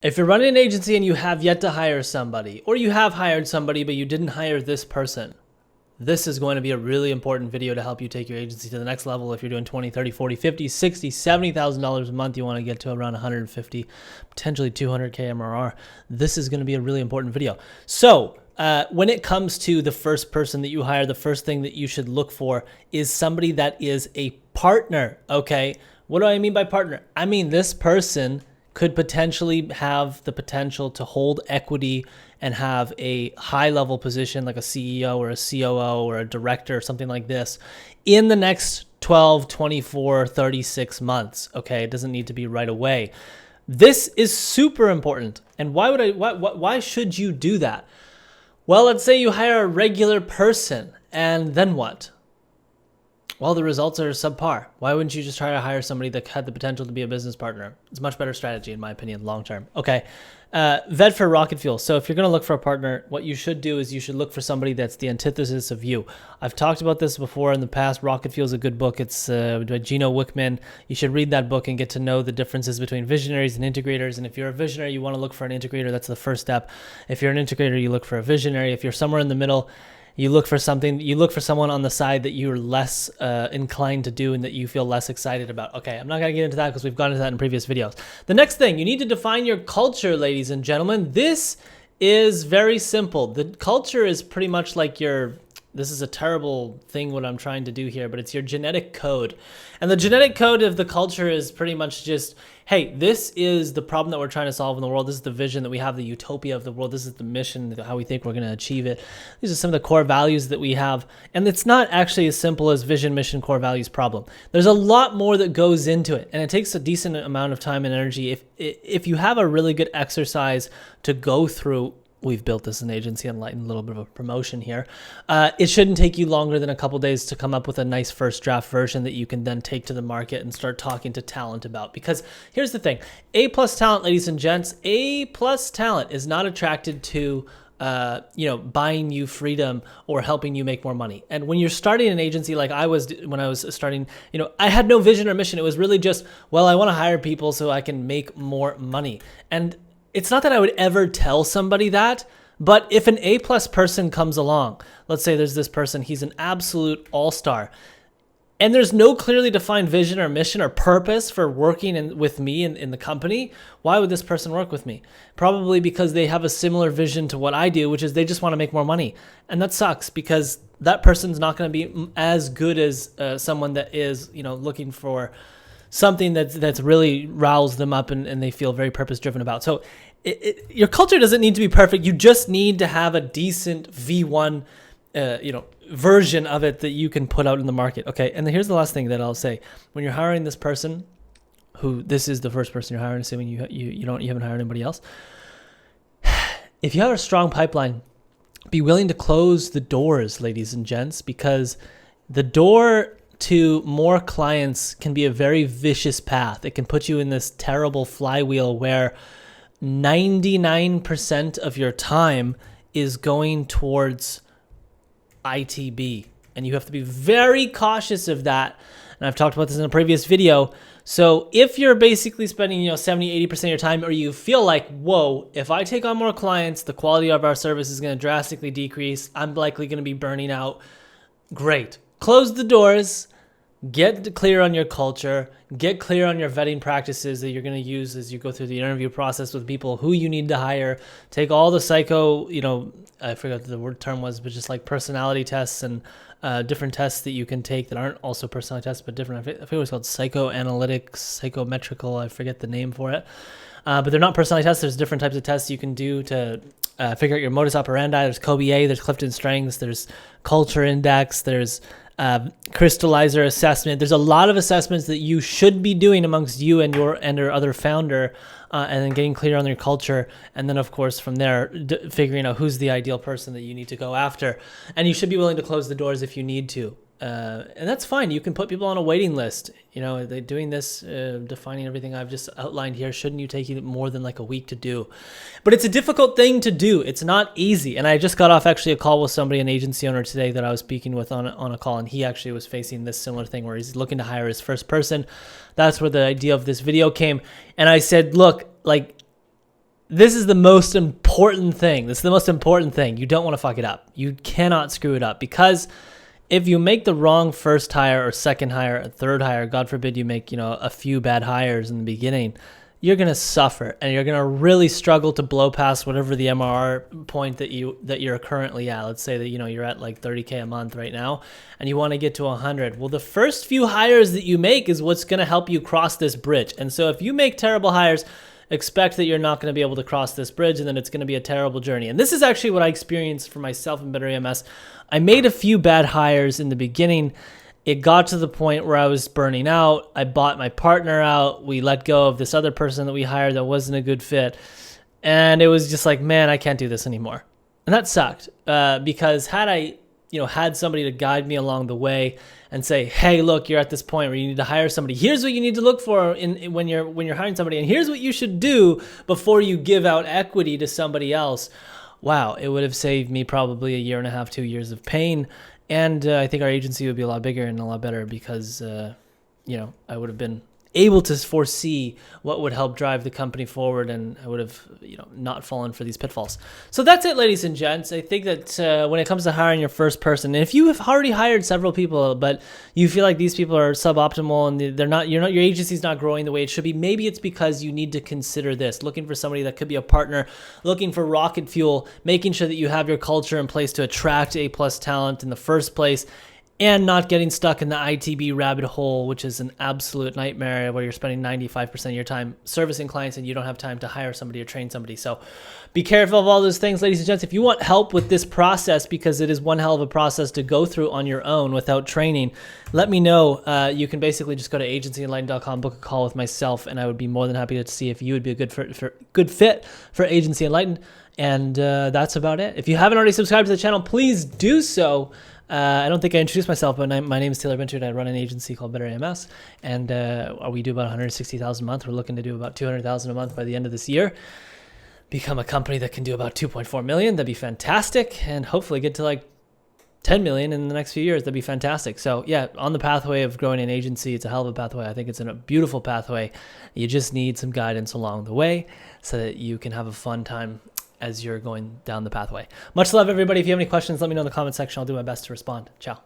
If you're running an agency and you have yet to hire somebody, or you have hired somebody but you didn't hire this person, this is going to be a really important video to help you take your agency to the next level. If you're doing 20, 30, 40, 50, 60, $70,000 a month, you want to get to around 150, potentially 200K MRR. This is going to be a really important video. So when it comes to the first person that you hire, the first thing that you should look for is somebody that is a partner, okay? What do I mean by partner? I mean, this person could potentially have the potential to hold equity and have a high level position like a CEO or a COO or a director or something like this in the next 12, 24, 36 months. Okay, it doesn't need to be right away. This is super important. And why should you do that? Well, let's say you hire a regular person, and then what? Well, the results are subpar. Why wouldn't you just try to hire somebody that had the potential to be a business partner? It's a much better strategy, in my opinion, long term. Okay, vet for rocket fuel. So if you're going to look for a partner, what you should do is you should look for somebody that's the antithesis of you. I've talked about this before in the past. Rocket Fuel is a good book. It's by Gino Wickman. You should read that book and get to know the differences between visionaries and integrators. And if you're a visionary, you want to look for an integrator. That's the first step. If you're an integrator, you look for a visionary. If you're somewhere in the middle, you look for someone on the side that you're less inclined to do and that you feel less excited about. Okay, I'm not going to get into that because we've gone into that in previous videos. The next thing, you need to define your culture, ladies and gentlemen. This is very simple. The culture is pretty much like this is a terrible thing what I'm trying to do here, but it's your genetic code. And the genetic code of the culture is pretty much just, hey, this is the problem that we're trying to solve in the world. This is the vision that we have, the utopia of the world. This is the mission, how we think we're going to achieve it. These are some of the core values that we have. And it's not actually as simple as vision, mission, core values problem. There's a lot more that goes into it. And it takes a decent amount of time and energy. If you have a really good exercise to go through, we've built this in agency and lighten a little bit of a promotion here. It shouldn't take you longer than a couple days to come up with a nice first draft version that you can then take to the market and start talking to talent about. Because here's the thing, A+ talent, ladies and gents, A+ talent is not attracted to buying you freedom or helping you make more money. And when you're starting an agency like I was when I was starting, I had no vision or mission. It was really just, well, I want to hire people so I can make more money. And it's not that I would ever tell somebody that, but if an A+ person comes along, let's say there's this person, he's an absolute all-star, and there's no clearly defined vision or mission or purpose for working with me in the company, why would this person work with me? Probably because they have a similar vision to what I do, which is they just want to make more money. And that sucks because that person's not going to be as good as someone that is, looking for something that's really roused them up and they feel very purpose-driven about. So your culture doesn't need to be perfect. You just need to have a decent V1 version of it that you can put out in the market. Okay, and here's the last thing that I'll say. When you're hiring this person, this is the first person you're hiring, assuming you haven't hired anybody else. If you have a strong pipeline, be willing to close the doors, ladies and gents, because the door to more clients can be a very vicious path. It can put you in this terrible flywheel where 99% of your time is going towards ITB. And you have to be very cautious of that. And I've talked about this in a previous video. So if you're basically spending, 70, 80% of your time, or you feel like, whoa, if I take on more clients, the quality of our service is going to drastically decrease. I'm likely going to be burning out. Great. Close the doors, get clear on your culture, get clear on your vetting practices that you're going to use as you go through the interview process with people who you need to hire. Take all the psycho, I forgot what the term was, but just like personality tests and different tests that you can take that aren't also personality tests, but different. I forget what it's called, psychoanalytic, psychometrical, I forget the name for it. But they're not personality tests. There's different types of tests you can do to figure out your modus operandi. There's COBA, there's Clifton Strengths, there's Culture Index, there's crystallizer assessment. There's a lot of assessments that you should be doing amongst you and your other founder, and then getting clear on your culture. And then, of course, from there, figuring out who's the ideal person that you need to go after. And you should be willing to close the doors if you need to. And that's fine. You can put people on a waiting list. Doing this, defining everything I've just outlined here, shouldn't you take you more than like a week to do? But it's a difficult thing to do. It's not easy. And I just got off actually a call with somebody, an agency owner today that I was speaking with on a call, and he actually was facing this similar thing where he's looking to hire his first person. That's where the idea of this video came. And I said, look, this is the most important thing. This is the most important thing. You don't want to fuck it up. You cannot screw it up, because if you make the wrong first hire or second hire or third hire, God forbid you make, a few bad hires in the beginning, you're going to suffer, and you're going to really struggle to blow past whatever the MRR point that you're currently at. Let's say that, you're at like 30K a month right now, and you want to get to 100. Well, the first few hires that you make is what's going to help you cross this bridge. And so if you make terrible hires, expect that you're not going to be able to cross this bridge, and then it's going to be a terrible journey. And this is actually what I experienced for myself in Better AMS. I made a few bad hires in the beginning. It got to the point where I was burning out. I bought my partner out. We let go of this other person that we hired that wasn't a good fit. And it was just like, man, I can't do this anymore. And that sucked, because had I, had somebody to guide me along the way and say, hey, look, you're at this point where you need to hire somebody. Here's what you need to look for when you're hiring somebody. And here's what you should do before you give out equity to somebody else. Wow, it would have saved me probably 1.5 years, 2 years of pain. And I think our agency would be a lot bigger and a lot better, because, I would have been able to foresee what would help drive the company forward, and I would have, not fallen for these pitfalls. So that's it, ladies and gents. I think that when it comes to hiring your first person, and if you have already hired several people, but you feel like these people are suboptimal and your agency's not growing the way it should be, maybe it's because you need to consider this: looking for somebody that could be a partner, looking for rocket fuel, making sure that you have your culture in place to attract A+ talent in the first place, and not getting stuck in the ITB rabbit hole, which is an absolute nightmare, where you're spending 95% of your time servicing clients and you don't have time to hire somebody or train somebody. So be careful of all those things, ladies and gents. If you want help with this process, because it is one hell of a process to go through on your own without training, let me know. You can basically just go to agencyenlightened.com, book a call with myself, and I would be more than happy to see if you would be a good fit for Agency Enlightened. And that's about it. If you haven't already subscribed to the channel, please do so. I don't think I introduced myself, but my name is Taylor Benchard. I run an agency called Better AMS, and we do about 160,000 a month. We're looking to do about 200,000 a month by the end of this year. Become a company that can do about 2.4 million. That'd be fantastic, and hopefully get to like 10 million in the next few years. That'd be fantastic. So yeah, on the pathway of growing an agency, it's a hell of a pathway. I think it's a beautiful pathway. You just need some guidance along the way so that you can have a fun time as you're going down the pathway. Much love, everybody. If you have any questions, let me know in the comment section. I'll do my best to respond. Ciao.